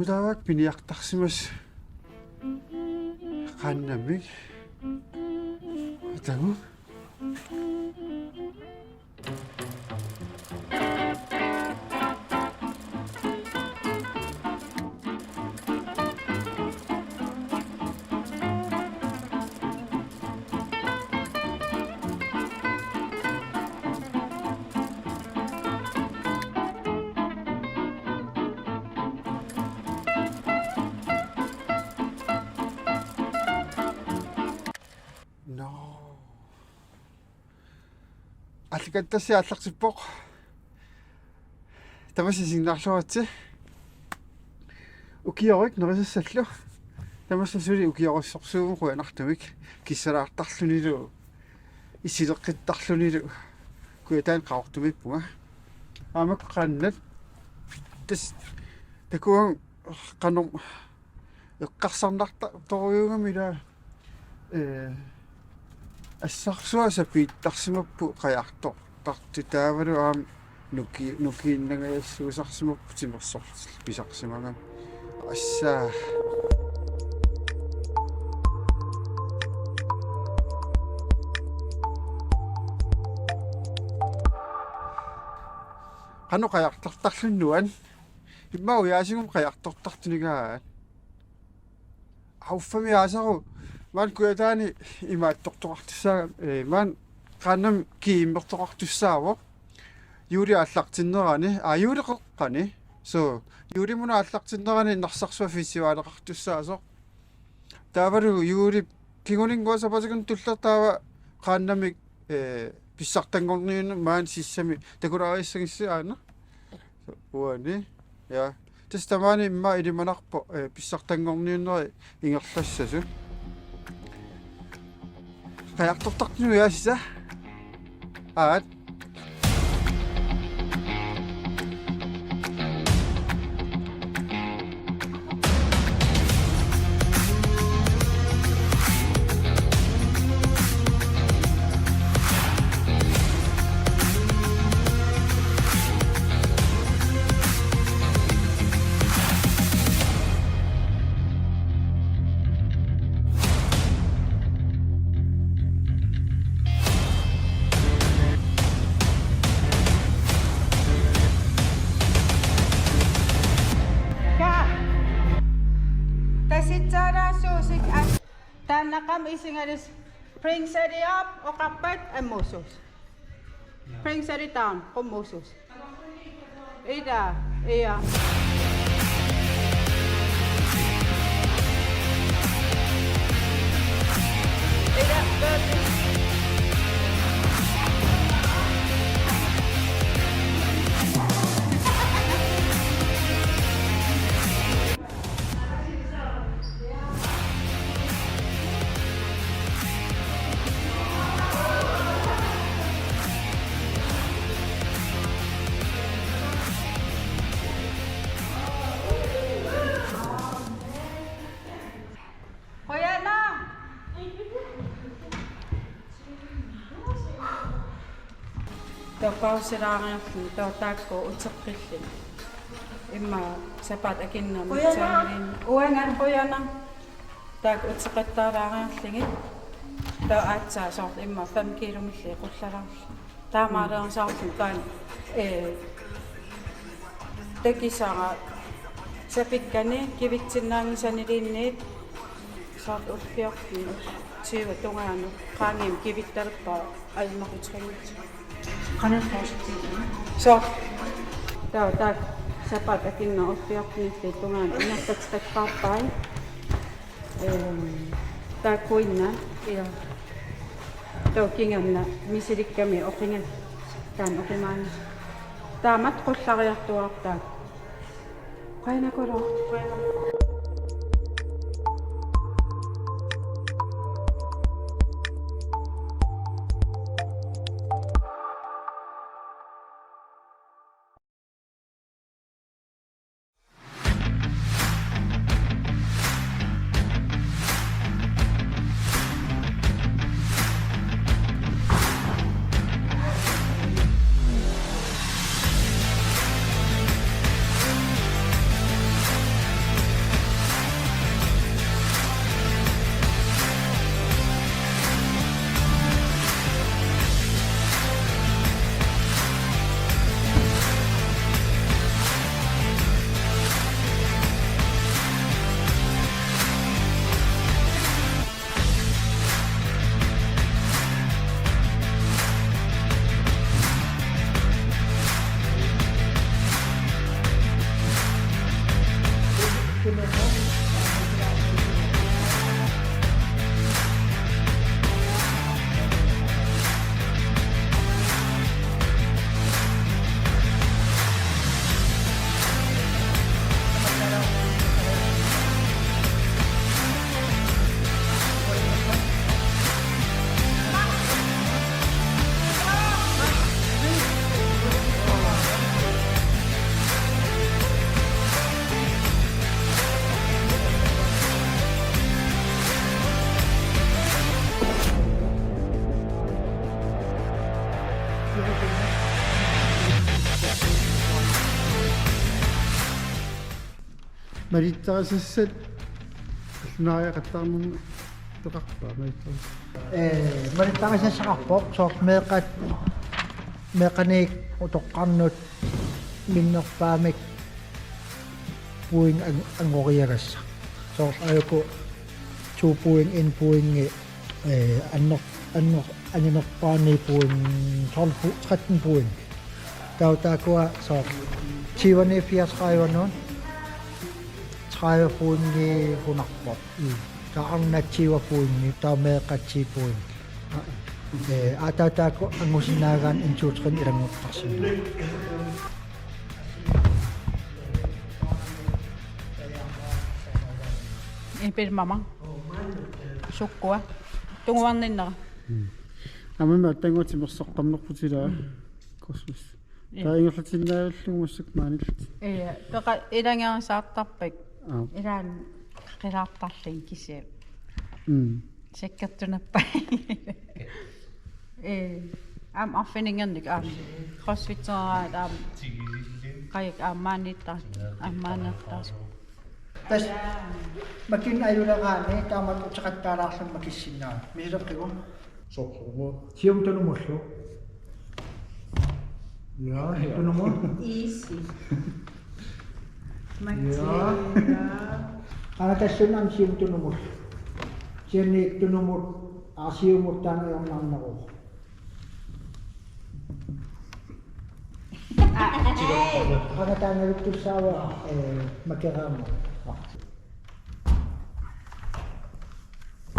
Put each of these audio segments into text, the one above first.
Tudaawak piniaqtarsimas qannamik tagu no алликаттасси аллартиппоқ тамассисиннаарлуатси укиорик нерисассаллу тамассасули укиориссорсууму қуянартумик киссалаартарлунилу исилеққиттарлунилу куятаан qaortumippunga аамак qaannat тас такуан qanum эққарсарнарта торуйугамила ассарсуасапииттарсимаппу қаярто тарти таавалу аам нукииннагаяссуусарсимаппу тимерсор писарсимагам ассаа qanu qajartartarlunnuan imma uyaasingum qajartortartunigaat ауффами аасару ман куятаани имааттортоқартуссаа ман qannam kiimmertoqartussaavo юули аллартиннерани юулеқеққани so юулимуна аллартиннерани нарсарсуа фиссиваалеқартуссаасо таавалу юули кигунингуасапасакун туллертаава qannamik писсартангорниуна маан сиссами такулаариссагиссаана уани я тестамани имма илиманарпо писсартангорниуннери ингерлассасу qajartortartunu yaasisa aat Tanakam isingalis Pring seri up o kapat emosos. Pring seri down komosos. Ida, iya. Ida, baby. Pausiraangaarlu taakko utseqqillin imma sapat akinnam tsaanin uangan qoyana taak utseqattaaraangaarlingit ta aatsaa soort imma 5 kilomilli qullalaarlu taamaaleersaarlu kaan takisara sapikkani kivitsinnaangisaniliinniit saart ulpiarlu siuva tungaanu qaangim kivittalppaa almaqutringit so tak sapat akin na oppiaknitti tungan inastatstakpapai takuin na iya taukingan na misirik kami okingan kan okiman tamat qullariartuarta qaina koro Marittaqasassat naariaqattaarnum peqarpaa marittaqas Marittaqasassaqarpoq soort meeqaniik utoqqarnut minnerpaamik puing angoriagassa soort ajuku tuupuing inpuingi anginerpaani puing 13 puing tautakua soort 84 30 puingi hunarpop kaarnatsiwa puingi taameeqatsipuing atataako angusinaagaan insuutrin ilangortarsinna Impir mama. Sukkua. Tunguarninnera. амама тангуутимерсоққамнерпутилаа космос таингерлатиннааваллугмассак мааниллут Пеqa ilangerisaartarpik. Ilaan qilaartarlin kisia. Sekkertunappa. Am affiningernik crossfiteraat qaik ammaanittaar ammaannertaas. tas makin ayulagaani taamat utaqattaalaarlun makissinaa mihileqqigu соққумо sium tunumullu ja tunumu Easy. ana tassunam sium tunumul sianni tunumut asiumuttaan ayornaarnaru ana taanavittussaawa makeraama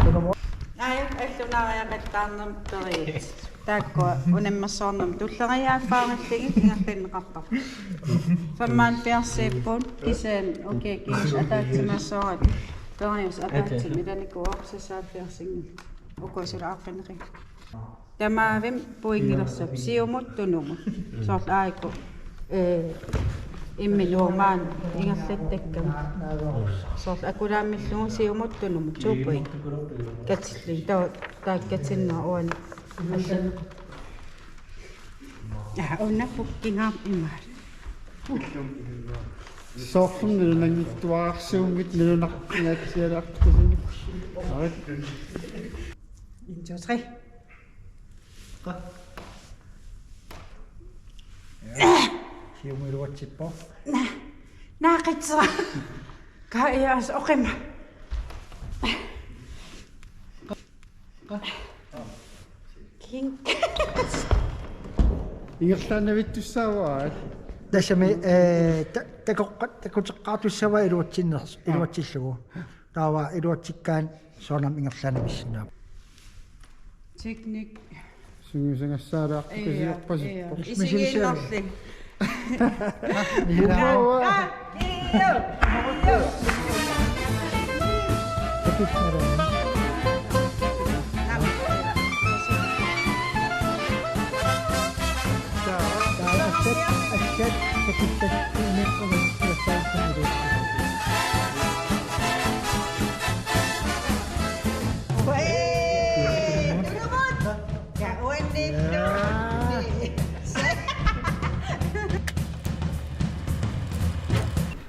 tunumu Ai, allunariaqattaarnam teriit. Taakkua unammersoornam tulleriaaffaarilligit ingerpinneqarpar. Fammaan piarsiippuun kisaan okei kis ataatsimassorat. Terius ataatsim ilanikuorsasaat piarsingi. Ukusulaaqqineqi. Tamaavim puingilersap siumut tunumut. Soort aaiku immiluumaan ingerlattakkam. Soort akulaamillugu siumut tunumut suupuing. Katsilli taakkatinna uan allan. Unna pukkingaam imaal. соорфун нанангиттуаарсуунгит нунаққиатсиалаартусини арит Интусри. siumiluatsippo Naaqitsera. Kaias oqima. King. ингерлаанавиттуссааваа Dasami takoqqaatussava iluatsillugu taava iluatsikkaan soornam ingerlaanamissinaa Teknik. сунгусангассаалаартукасиорпасиппо Isigiinnerli.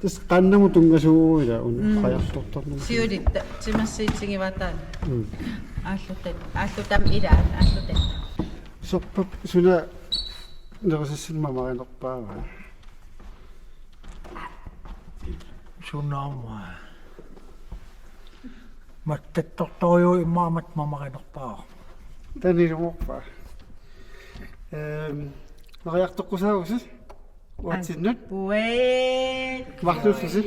тас qannamу тунгасуугуила уна қаярторторнум Siulit timassiitsingivataan. Ааллутам илаан ааллутат. сорпап суна нерсассинма маринерпаава sunnaama mattattortoriu imaamat mamarinerpaa танилуморпа мариартоққусаагусас уатсиннут Wait. мартуссаси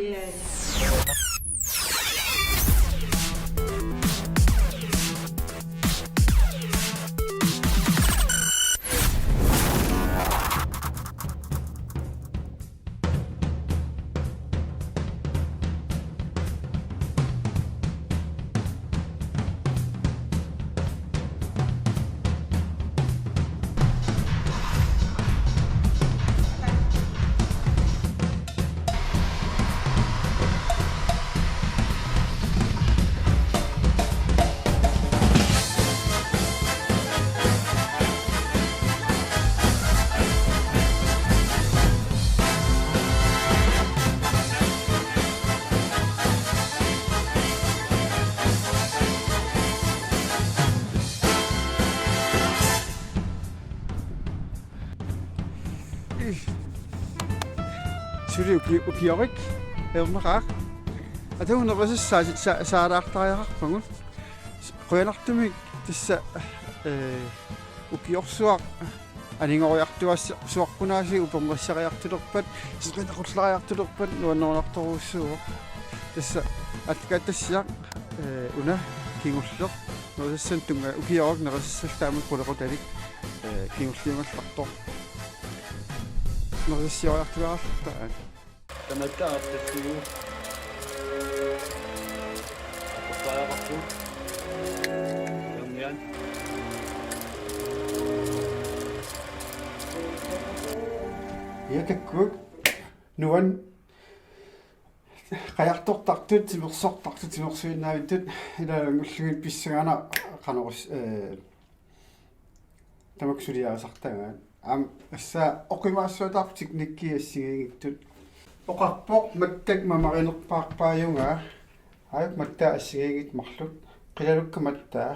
suli ukiorik ermaqaaq ataunerqassassa saalaartariaqarpangut qoyanartumik tissa ukiorsuaq aningoriartuassi suaqqunaasi upermassariartulerpat siqinaqullarariartulerpat nuannerunartoruussuuq tassa atkatassiaq una kingulleq nusassan tunga ukiorik neqassalltaamik qulequtalik kingulliungallartor nusasioriartuarallaa Tamata after Papayaqartu. Yan. Yakakkuuk nuan qajartortartut simersortartut simersuinnaavitut ilaalangullugut pissagaana qanorus tamaksuliaasartagaan am assa oqimaassuataartik nikkiassigigittut oqarpoq mattak mamarinerpaarpaajunga ayuk mattaa assigigit marlut qilalukka mattaa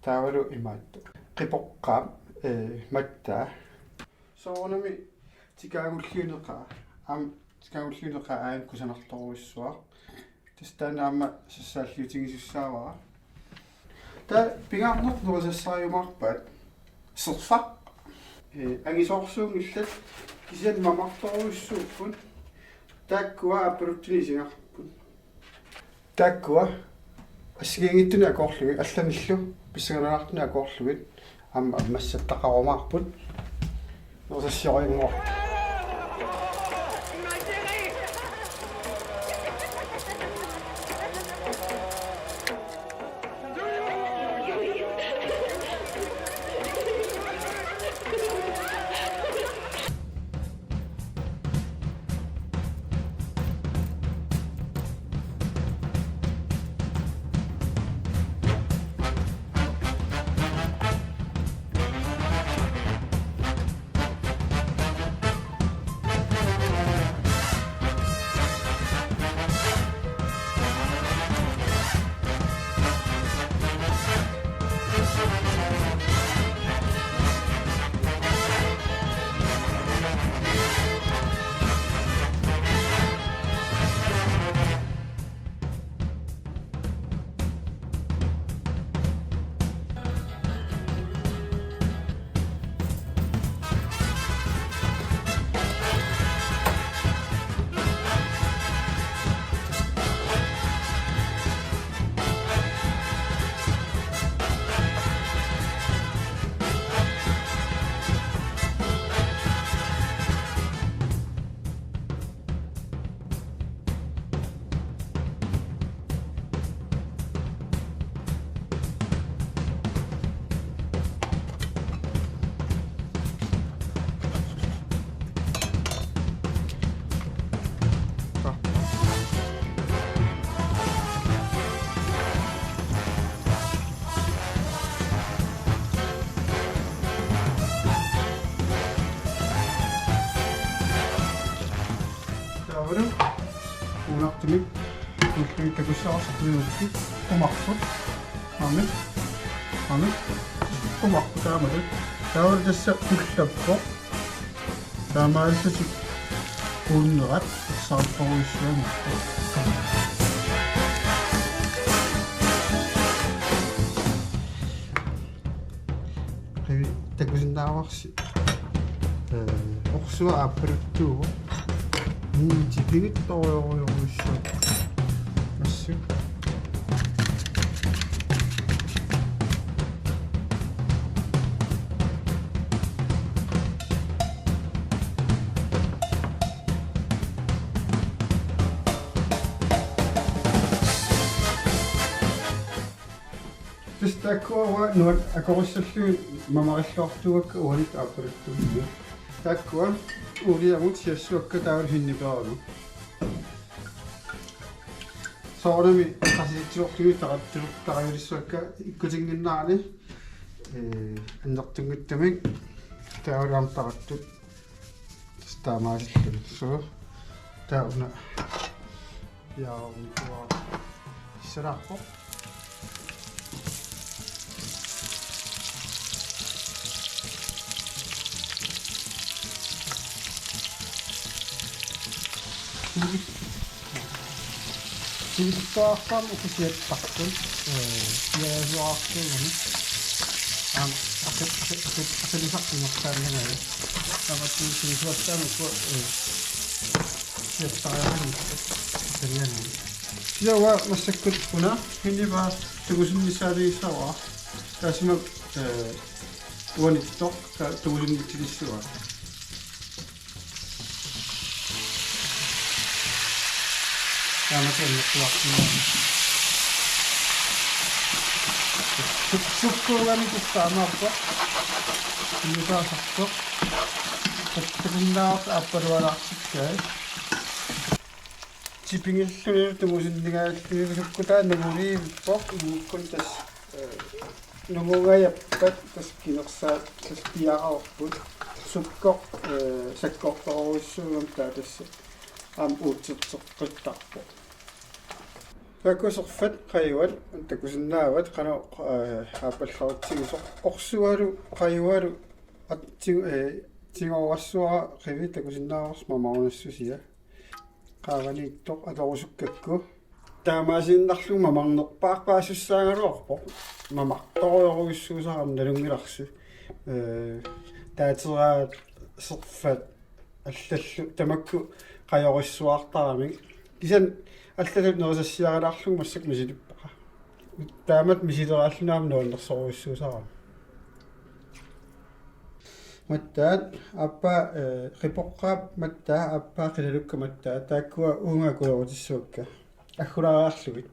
taavalu imaattu qipoqqaam mattaa soornami tikaagulluniqaa am tikaagulluniqaa aayam kusanartoruissuaq tastaanaamma sassaalliutigisussaavaa ta pingaarnert nuqasassariumaarpaat serfaq agisoorsuungillat kisian mamartoruissuuppun taakkua appaluttinisingarpun taakkua ассигингиттуни акоорлуги алланиллу писсаганаартуни акоорлугит амма аммассаттақарумаарпут нерсассиорингор таавалу унартимик уллуги такуссаарсартуиукки умарпут амит умарпут таамалу таавал тасса уллаппо таамаалсутик ууннерат саарпоруиссуамарпу такусиннааварси орсуа ааппалуттуугу типигитториориоруиссуу ассу тестаккуава нуат акориссаллуи мамариллуартугакка уанит ааппалуттуугу таккуа улиамут сиассуакка таавал хинниперагу соорами қаситсуорлуги тақаттулуттариулиссуакка иккутингиннаани аннертунгиттамик таавалуам тараттут стаамааллу соо таавна яауникуа сараппо Sivittaaqam ukisiattaqtun yaasuartuuni akalisaqqinertaanangaya tamattuun siisuattaamukku siattaqaani taniani siawa massakkut una hinniva tugusinnisaaliissawa taasima uanittoq tugusinnitilissua Sukkuugani kustaamaarpa innisaasartoq tattakunnaaq appalualaartikkai tipingilluni tumusinnigaalluni sukkutaa numuliivippoq imuukkun tas nungungayappat tas kinersaat tas piaqaorput sukkoq sakkortoruissuugam taatassa am uutserteqqittarpo takuserfat qayuat takusinnaawat qana aapallautsigisoq orsualu qayualu tingorassuara qivi takusinnaavars mamarunassusia qaavaniittoq atorusukkakku taamaasinnarlu mamarnerpaarpaasussaangaluarpo mamartoriorussuusaram nalungilarsu taateriaat serfat аллаллу тамакку qajorissuartarami kisan аллалут нерисассиаралаарлуг массак мисилиппаqa таамат мисилерааллунаам нуаллерсоруиссуусарам маттаат аппа қипоққаап маттаа аппаа қилалукка маттаа тааккуа уунга кулерутиссуакка аггулараарлугит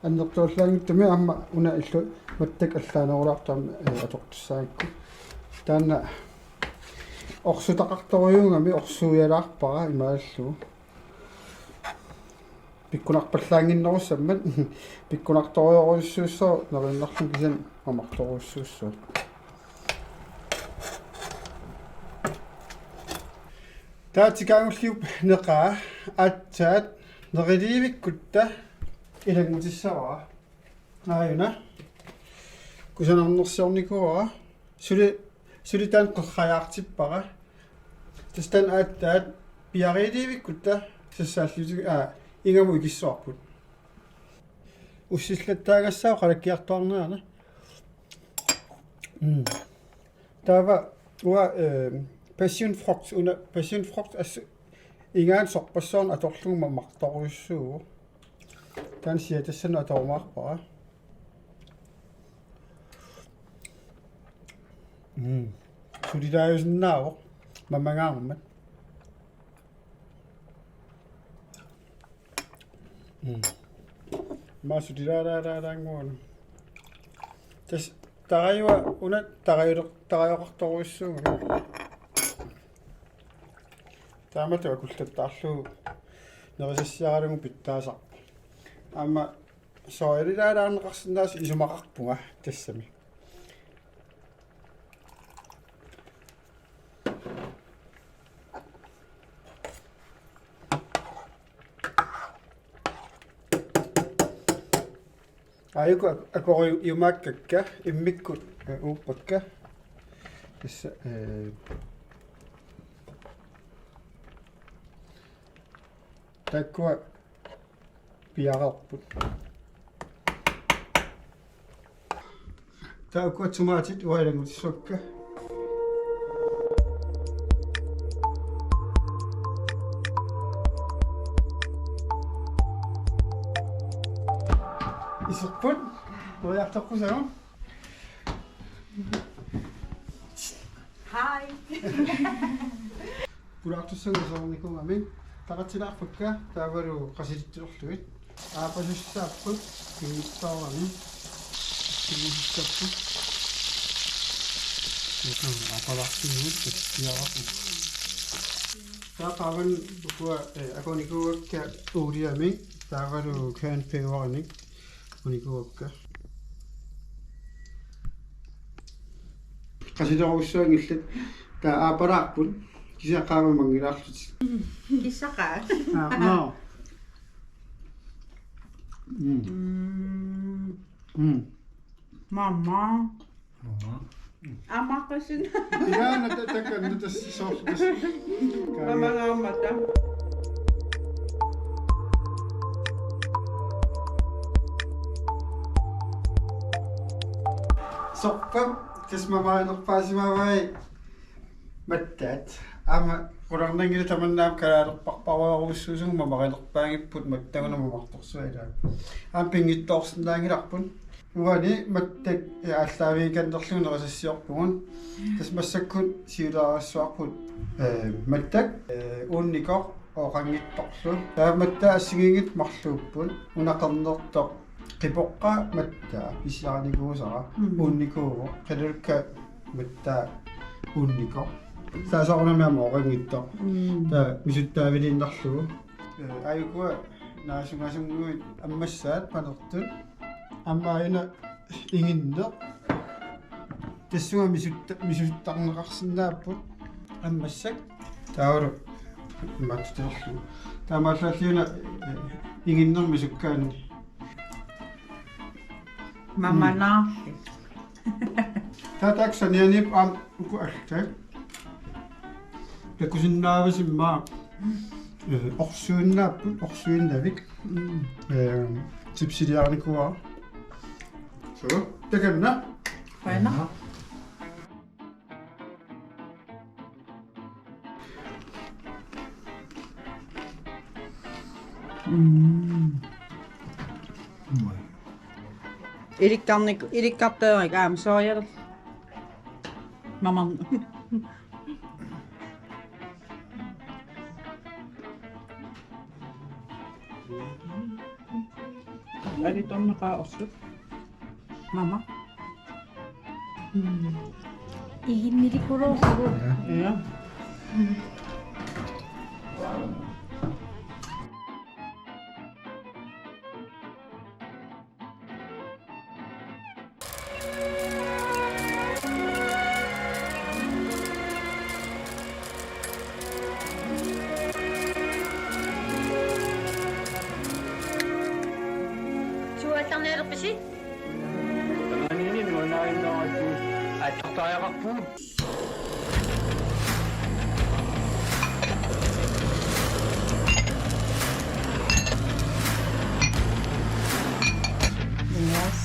аннертууллаангиттами амма уна иллу маттак аллаанерулаартам атортуссаакку таанна орсутақарторюунгами орсуиалаарпара имааллу пиккунарпаллаангиннеруссаммат пиккунарториоруйссууссоо нериннарлу кисан амарторуйссууссуу таатикаагуллиуп неқаа аатсаат нерилиивиккутта илангутиссаваа ааюна кусанарнерсиорникуара сулитаан қерраjaartipпара тастан ааттаат пиарилиивиккутта сассааллутиг ингаму икиссуарпут уссиллаттаагассаа қалаккиартуарнеана тава уа passionfrugt уна passionfrugt ас ингаан сорпассоорн аторлугума марторуйссуу таан сиатассана атормаарпара сулилааюсиннаавоқ мамангаармат масулилаалаалаангуун тас тараюа уна тараёқарторуиссууга тааматуа куллаттаарлуу нерисассиаралугу питтаасар амма соорилаалаарнеқарсинаас исумақарпунга тассами айку акори юмаккакка иммиккут ууппакка тасса таккуа пиарарпут тааккуа тумаатит уайлангутиссуакка исерпут уяартоққусагу Hi. пулаартуссагусоорникунгами тақатилаарпакка таавалу қасилиттилорлугит аапасуссааппут кигиттаорами кигиттаппут апалаартигут киараппут таапаван букуа аконикуакка уулиами таавалу кэн певорник уникуакка қасилеруссуангиллат таа аапалаарпут кисақаама мангилаарлут Kisaka. ноо Mama. Amakasin. Ja, dat is zo. Mga mata. Soppa, kes mamai nok pasi mamai. Mattat. Ama kurang nangil taman nam kara pak pawa ususung mamai nok pangi put mattang no mamaktok suida. Am pingit toks nangil akpun. Wani mattek altawi kan doksun no sesiok pun. Tas masakun sira swakut. Mattek unnikok o kangit toksu. Ta matta singingit maksupun unakandok tok. Kipokka matta isiani gosa unniko kaderka matta unniko sa sa ona me mo ga ngitto ta misutta vidin darlu ayuko na sungasung ammassat panottun amma ina ingindo tessunga misutta ngarsinnaappu ammassak tauru mattarlu tamallalliuna inginner misukkaani Mama Nasli. Tatak sanyanip am uku ashtek. Takusinnaavasimma orsuinnaavik subsidiaarnikuwa. So, takanna. Faina. Irik kapte ik am sorry. Mama. Lagi tong nakaosot. Mama. Ihimiri ko raw siguro. Yeah. Suwatang nerok kasi. Tanganin wala na ako. At kaya ka po. Yes.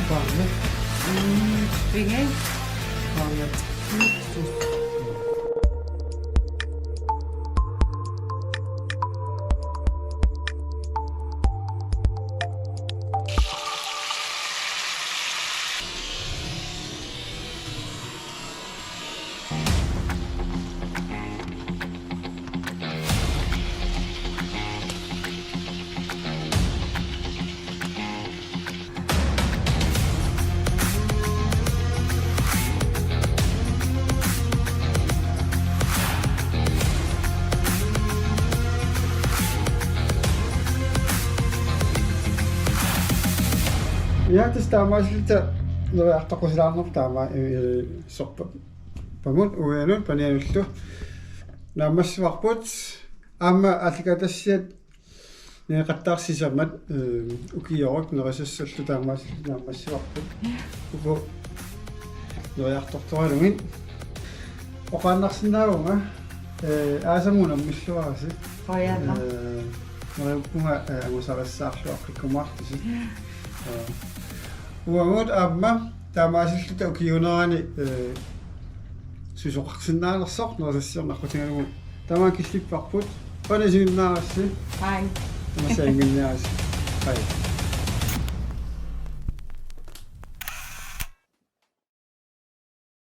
Banget. Pingin. Banget. Ja, het is tama silta. No artoqusalaarnor tama sorpa. Pamut uenut panianullu. Namassuarput amma allikatassiat neqattaarsisamat ukiyoruk nerisassallu taamas namassuarput. Uko noyartortoralumin. Oqaannarsinnaavunga aasamuna milluarasi. Faina. Noriuppunga angusarassaarluaqqikkumuartusi. Uamut amma taamaasilluta ukiunerani susoqarsinnaalersoq nerisassiornarqutingalugu tamaa killipparput panasiginnaarassi Hi. tamassainginniarassi. Hai.